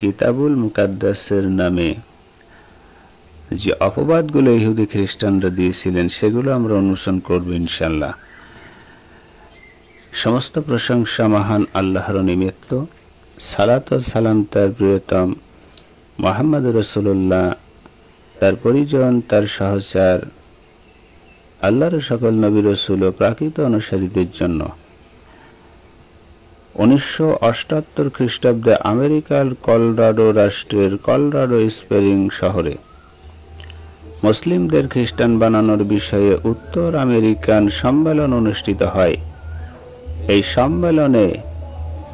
কিতাবুল মুকাদ্দাসের নামে যে অপবাদগুলো ইহুদি খ্রিস্টানরা দিয়েছিলেন সেগুলো আমরা অনুসরণ করব ইনশাআল্লাহ। সমস্ত প্রশংসা মহান আল্লাহর নিমিত্ত। সালাত ও সালাম তার প্রিয়তম মুহাম্মদ রাসূলুল্লাহ, তার পরিজন, তার সহচর, আল্লাহর সকল নবী রাসূল ও প্রাকৃত অনুসারীদের জন্য। 1978 খ্রিস্টাব্দে আমেরিকার কলোরাডো রাষ্ট্রের কলোরাডো স্প্রিং শহরে মুসলিমদের খ্রিস্টান বানানোর বিষয়ে উত্তর আমেরিকান সম্মেলন অনুষ্ঠিত হয়। এই সম্মেলনে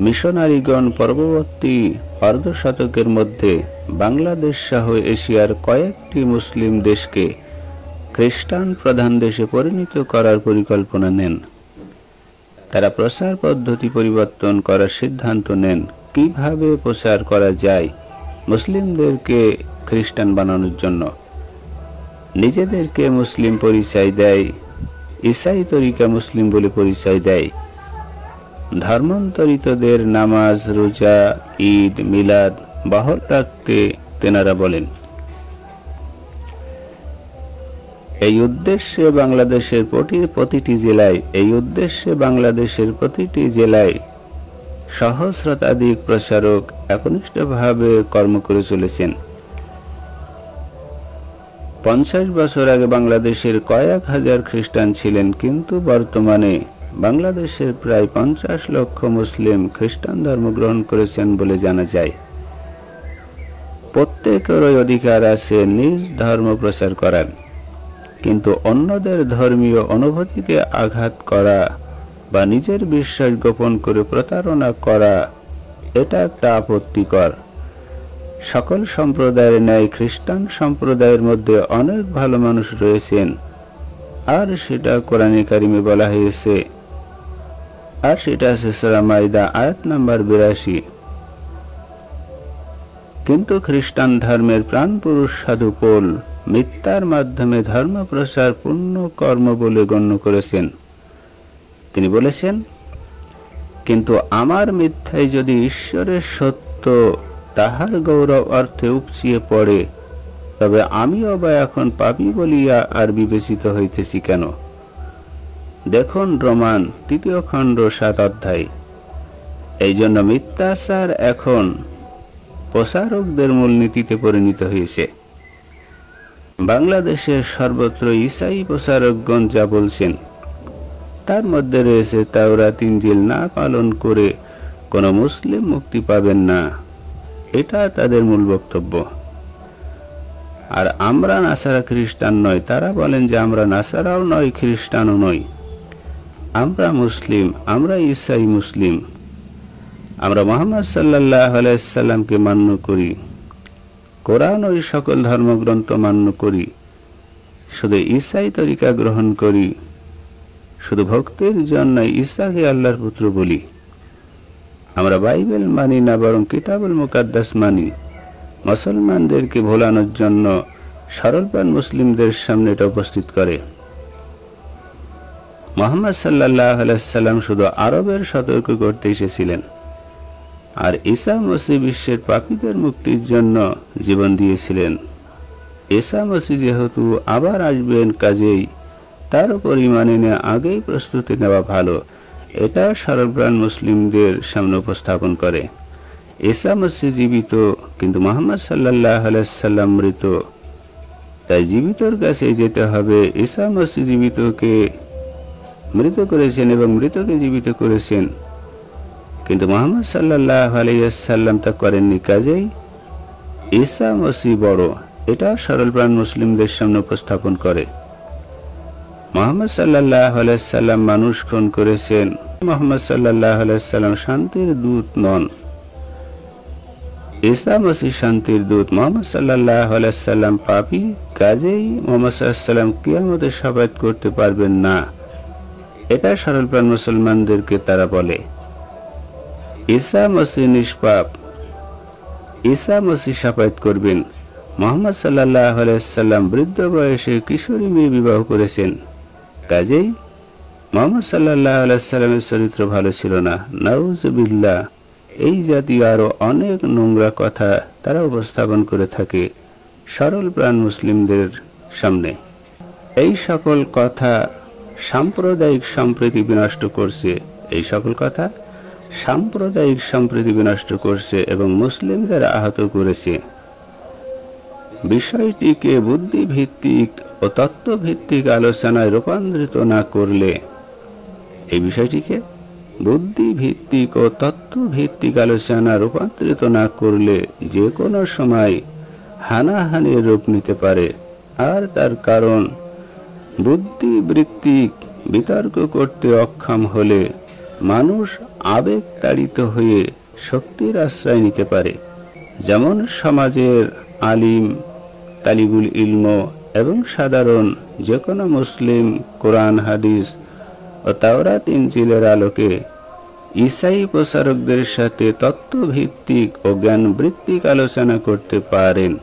মিশনারিগণ পরবর্তী অর্ধশতকের মধ্যে বাংলাদেশ সহ এশিয়ার কয়েকটি মুসলিম দেশকে খ্রিস্টান প্রধান দেশে পরিণত করার পরিকল্পনা নেন। তারা প্রচার পদ্ধতি পরিবর্তন করার সিদ্ধান্ত নেন। কিভাবে প্রচার করা যায় মুসলিমদেরকে খ্রিস্টান বানানোর জন্য। নিজেদেরকে মুসলিম পরিচয় দেয়, ঈসাই তরিকা মুসলিম বলে পরিচয় দেয়। ধর্মান্তরিতদের নামাজ, রোজা, ঈদ, মিলাদ বহাল রাখতে তেনারা বলেন। এই উদ্দেশ্যে বাংলাদেশের প্রতিটি জেলায় সহস্রাধিক প্রচারক একনিষ্ঠভাবে কর্ম করে চলেছেন। 50 বছর আগে বাংলাদেশের কয়েক হাজার খ্রিস্টান ছিলেন, কিন্তু বর্তমানে বাংলাদেশের প্রায় 50 লক্ষ মুসলিম খ্রিস্টান ধর্ম গ্রহণ করেছেন বলে জানা যায়। প্রত্যেকেরই অধিকার আছে নিজ ধর্ম প্রচার করার, কিন্তু অন্যদের ধর্মীয় অনুভূতিতে আঘাত করা বা নিজের বিশ্বাস গোপন করে প্রতারণা করা এটা একটা আপত্তিকর। সকল সম্প্রদায়ের ন্যায় খ্রিস্টান সম্প্রদায়ের মধ্যে অনেক ভালো মানুষ রয়েছেন, আর সেটা কোরআনে কারিমে বলা হয়েছে, আর সেটা আছে সূরা মাইদা আয়াত নাম্বার 82। কিন্তু খ্রিস্টান ধর্মের প্রাণপুরুষ সাধু পৌল মিথ্যার মাধ্যমে ধর্ম প্রচার পূর্ণ কর্ম বলে গণ্য করেছেন। তিনি বলেছেন, কিন্তু আমার মিথ্যায় যদি ঈশ্বরের সত্য তাহার গৌরব অর্থে উপচিয়ে পড়ে, তবে আমিও বা এখন পাপী বলিয়া আর বিবেচিত হইতেছি কেন? দেখুন রোমান 3 খণ্ড 7 অধ্যায়। এই জন্য মিথ্যাচার এখন প্রচারকদের মূলনীতিতে পরিণত হয়েছে। বাংলাদেশের সর্বত্র ঈসাই প্রচারকগণ যা বলছেন তার মধ্যে রয়েছে তাওরাত ইনজিল না পালন করে কোনো মুসলিম মুক্তি পাবেন না, এটা তাদের মূল বক্তব্য। আর আমরা নাসারা খ্রিস্টান নয়, তারা বলেন যে আমরা নাসারাও নয়, খ্রিস্টানও নই, আমরা মুসলিম, আমরা ঈসাই মুসলিম। আমরা মুহাম্মদ সাল্লাল্লাহু আলাইহি সাল্লামকে মান্য করি, কোরআন ওই সকল ধর্মগ্রন্থ মান্য করি, শুধু ঈসাই তরিকা গ্রহণ করি, শুধু ভক্তির জন্য ঈসাকে আল্লাহর পুত্র বলি। আমরা বাইবেল মানি না, বরং কিতাবুল মুকাদ্দাস মানি। মুসলমানদেরকে ভোলানোর জন্য সরলপ্রাণ মুসলিমদের সামনে এটা উপস্থিত করে। মুহাম্মদ সাল্লাল্লাহু আলাইহি সাল্লাম শুধু আরবের সতর্ক করতে এসেছিলেন, আর ঈসা মসিহ বিশ্বের পাপীদের মুক্তির জন্য জীবন দিয়েছিলেন। ঈসা মসিহ যেহেতু আবার আসবেন, কাজেই তার উপর ঈমান এনে আগেই প্রস্তুতি নেওয়া ভালো, এটা সরলপ্রাণ মুসলিমদের সামনে উপস্থাপন করে। ঈসা মসিহ জীবিত, কিন্তু মুহাম্মদ সাল্লাল্লাহু আলাইহি সাল্লাম মৃত, তাই জীবিতর কাছে যেতে হবে। ঈসা মসিহ জীবিতকে মৃত করেছেন এবং মৃতকে জীবিত করেছেন, কিন্তু মুহাম্মদ সাল্লাল্লাহু আলাইহি সাল্লাম তা করেননি, কাজেই ঈসা মসিহ বড়, এটা সরলপ্রাণ মুসলিমদের সামনে উপস্থাপন করে। মুহাম্মদ সাল্লাল্লাহু আলাইহি সাল্লাম মানুষ খুন করেছেন। মুহাম্মদ সাল্লাল্লাহু আলাইহি সাল্লাম শান্তির দূত নন, ঈসা মসিহ শান্তির দূত। মুহাম্মদ সাল্লাল্লাহু আলাইহি সাল্লাম পাপী, কাজেই মুহাম্মদ সাল্লাল্লাহু আলাইহি সাল্লাম কিয়ামতে শাফায়াত করতে পারবেন না, এটা সরলপ্রাণ মুসলমানদেরকে তারা বলে। ঈসা মসিহ নিষ্পাপ, ঈসা মসিহ শাফায়াত করবেন। মুহাম্মদ সাল্লাল্লাহু আলাইহি সাল্লাম বৃদ্ধ বয়সে কিশোরী মেয়ে বিবাহ করেছেন, কাজেই মুহাম্মদ সাল্লাল্লাহু আলাইহি সাল্লামের চরিত্র ভালো ছিল না, নাউজুবিল্লাহ। এই জাতীয় আরো অনেক নোংরা কথা তারা উপস্থাপন করে থাকে সরল প্রাণ মুসলিমদের সামনে। এই সকল কথা সাম্প্রদায়িক সম্প্রীতি বিনষ্ট করছে, এই সকল কথা সাম্প্রদায়িক সম্প্রীতি বিনষ্ট করছে এবং মুসলিমদের আহত করেছে। বিষয়টিকে বুদ্ধিভিত্তিক ও তত্ত্বভিত্তিক আলোচনায় রূপান্তরিত না করলে, এই বিষয়টিকে বুদ্ধিভিত্তিক ও তত্ত্বভিত্তিক আলোচনা রূপান্তরিত না করলে যে কোনো সময় হানাহানির রূপ নিতে পারে। আর তার কারণ, বুদ্ধিবৃত্তিক বিতর্ক করতে অক্ষম হলে মানুষ আবেগ তাড়িত হয়ে শক্তির আশ্রয় নিতে পারে। যেমন সমাজের আলিম, তালিবুল ইলম এবং সাধারণ যে কোনো মুসলিম কোরআন, হাদিস ও তাওরাত ইনজিলের আলোকে ঈসাই প্রচারকদের সাথে তত্ত্বভিত্তিক ও জ্ঞানভিত্তিক আলোচনা করতে পারেন।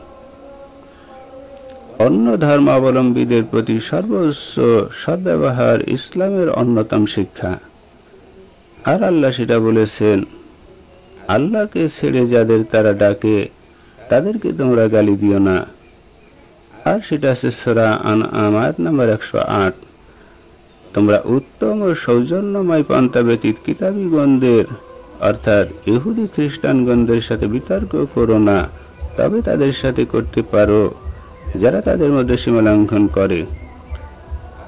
অন্য ধর্মাবলম্বীদের প্রতি সর্বোচ্চ সদ্ব্যবহার ইসলামের অন্যতম শিক্ষা। আর আল্লাহ সেটা বলেছেন, আল্লাহকে ছেড়ে যাদের তারা ডাকে তাদেরকে তোমরা গালি দিও না। আর সেটা আছে সূরা আনআম আয়াত নম্বর 108। তোমরা উত্তম ও সৌজন্যময় পন্থা ব্যতীত কিতাবীগণদের অর্থাৎ ইহুদি খ্রিস্টানগণদের সাথে বিতর্ক করো না, তবে তাদের সাথে করতে পারো যারা তাদের মধ্যে সীমা লঙ্ঘন করে।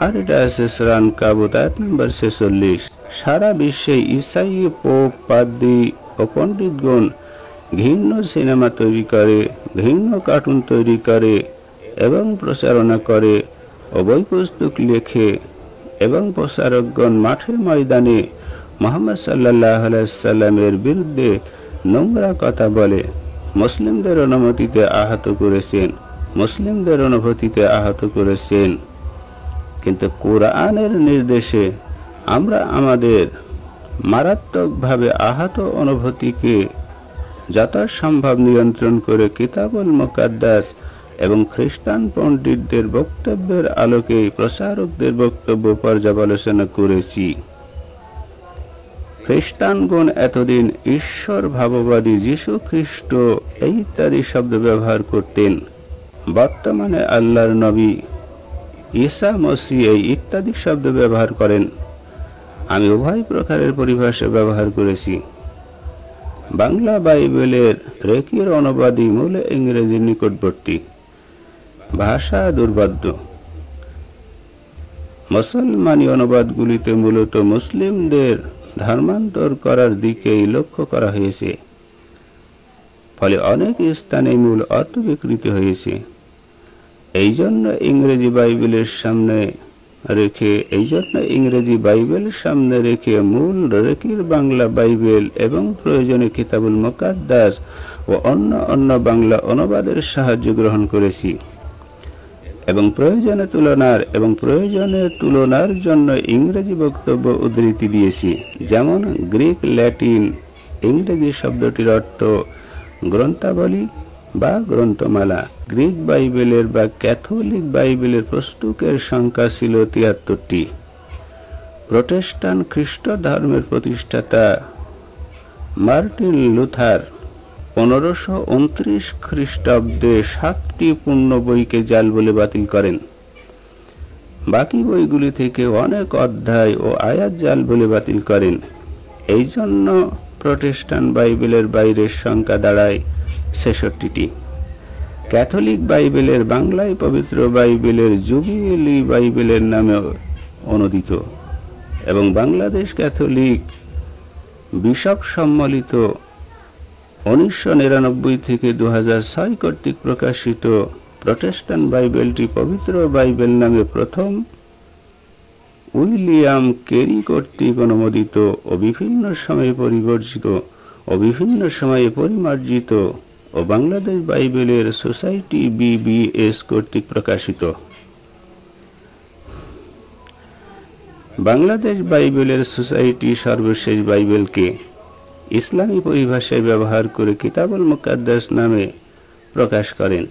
আর এটা আছে সূরা আনকাবুত আয়াত নম্বর 46। সারা বিশ্বে ঈসাই, পোপ, পাদ্রী ও পণ্ডিতগণ ঘৃণ্য সিনেমা তৈরি করে, ঘৃণ্য কার্টুন তৈরি করে এবং প্রচারণা করে ও বই পুস্তক লেখে এবং প্রচারকগণ মাঠে ময়দানে মুহাম্মদ সাল্লাল্লাহু আলাইহি সাল্লামের বিরুদ্ধে নোংরা কথা বলে মুসলিমদের অনুমতিতে আহত করেছেন, মুসলিমদের অনুভূতিতে আহত করেছেন। কিন্তু কোরআনের নির্দেশে আমরা আমাদের মারাত্মকভাবে আহত অনুভূতিকে যথাসম্ভব নিয়ন্ত্রণ করে কিতাবুল মুকাদ্দাস এবং খ্রিস্টান পণ্ডিতদের বক্তব্যের আলোকে প্রচারকদের বক্তব্য পর্যালোচনা করেছি। খ্রিস্টানগণ এতদিন ঈশ্বর ভাববাদী, যীশু খ্রিস্ট এই ইত্যাদি শব্দ ব্যবহার করতেন। বর্তমানে আল্লাহর নবী ঈসা মসিহ এই ইত্যাদি শব্দ ব্যবহার করেন। আমি উভয় প্রকারের পরিভাষা ব্যবহার করেছি। বাংলা বাইবেলের রেকির অনুবাদী মূল ইংরেজি নিকটবর্তী, ভাষা দুর্বোধ্য। মুসলমানি অনুবাদগুলিতে মূলত মুসলিমদের ধর্মান্তর করার দিকেই লক্ষ্য করা হয়েছে, ফলে অনেক স্থানে মূল অর্থ বিকৃত হয়েছে। এই জন্য ইংরেজি বাইবেল সামনে রেখে মূল রেকির বাংলা বাইবেল এবং প্রয়োজনে কিতাবুল মুকাদ্দাস ও অন্য বাংলা অনুবাদের সাহায্য গ্রহণ করেছি এবং প্রয়োজনের তুলনার জন্য ইংরেজি বক্তব্য উদ্ধৃতি দিয়েছি। যেমন গ্রিক, ল্যাটিন, ইংরেজি শব্দটির অর্থ গ্রন্থাবলী বা গ্রন্থমালা। গ্রিক বাইবেলের বা ক্যাথলিক বাইবেলের পুস্তকের সংখ্যা ছিল 73টি। প্রোটেস্টান্ট খ্রিস্ট ধর্মের প্রতিষ্ঠাতা মার্টিন লুথার 1529 খ্রিস্টাব্দে 7টি পূর্ণ বইকে জাল বলে বাতিল করেন। বাকি বইগুলি থেকে অনেক অধ্যায় ও আয়াত জাল বলে বাতিল করেন। এই জন্য প্রোটেস্টান্ট বাইবেলের বাইরের সংখ্যা দাঁড়ায় 66টি। ক্যাথলিক বাইবেলের বাংলায় পবিত্র বাইবেলের জুবিলি বাইবেলের নামে অনুদিত এবং বাংলাদেশ ক্যাথলিক বিশপ সম্মিলিত 1999 থেকে 2006 কর্তৃক প্রকাশিত প্রোটেস্টান্ট বাইবেলটি পবিত্র বাইবেল নামে প্রথম উইলিয়াম কেরি কর্তৃক অনুমোদিত ও বিভিন্ন সময়ে পরিবর্জিত ও বিভিন্ন সময়ে পরিমার্জিত ও বাংলাদেশ বাইবেলের সোসাইটি BBS কর্তৃক প্রকাশিত। বাংলাদেশ বাইবেলের সোসাইটি সর্বশেষ বাইবেলকে ইসলামী পরিভাষায় ব্যবহার করে কিতাবুল মুকাদ্দাস নামে প্রকাশ করেন।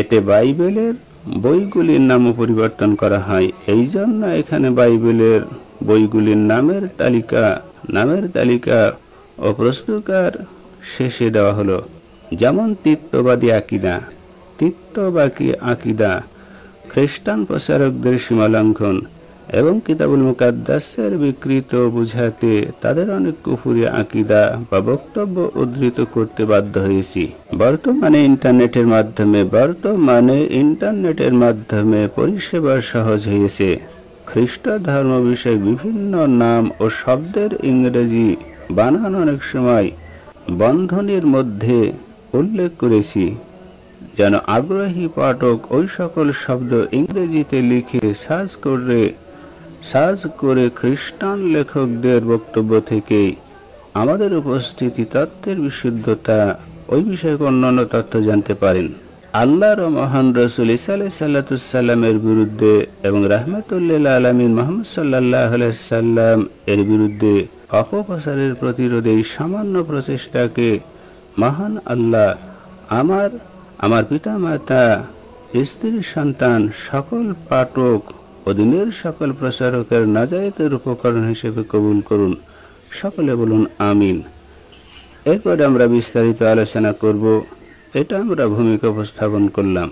এতে বাইবেলের বইগুলির নামও পরিবর্তন করা হয়। এই জন্য এখানে বাইবেলের বইগুলির নামের তালিকা ও প্রশ্নকার শেষে দেওয়া হলো, যেমন তিত্ববাদী আকিদা, খ্রিস্টান প্রচারকদের সীমালঙ্ঘন এবং কিতাবুল মুকাদ্দাসের বিকৃত বুঝাতে তাদের অনেক কুফরি আকিদা বা বক্তব্য উদ্ধৃত করতে বাধ্য হয়েছি। বর্তমানে ইন্টারনেটের মাধ্যমে পরিষেবা সহজ হয়েছে। খ্রিস্ট ধর্ম বিষয়ে বিভিন্ন নাম ও শব্দের ইংরেজি বানান অনেক সময় বন্ধনীর মধ্যে উল্লেখ করেছি, যেন আগ্রহী পাঠক ওই সকল শব্দ ইংরেজিতে লিখে সার্চ করে খ্রিস্টান লেখকদের বক্তব্য থেকে আমাদের উপস্থিতি তত্ত্বের বিশুদ্ধতা, ওই বিষয়ে অন্যান্য তথ্য জানতে পারেন। আল্লাহর মহান রাসূল ঈসা আলাইহিস সালামের বিরুদ্ধে এবং রাহমাতুল্লিল আলামিন মুহাম্মদ সাল্লাল্লাহু আলাইহি সাল্লাম এর বিরুদ্ধে অপপ্রচারের প্রতিরোধে এই সামান্য প্রচেষ্টাকে মহান আল্লাহ আমার পিতামাতা, স্ত্রী, সন্তান, সকল পাঠক ও দিনের সকল প্রচারকের নাজায়েতের উপকরণ হিসেবে কবুল করুন। সকলে বলুন আমিন। এরপরে আমরা বিস্তারিত আলোচনা করব। এটা আমরা ভূমিকা উপস্থাপন করলাম।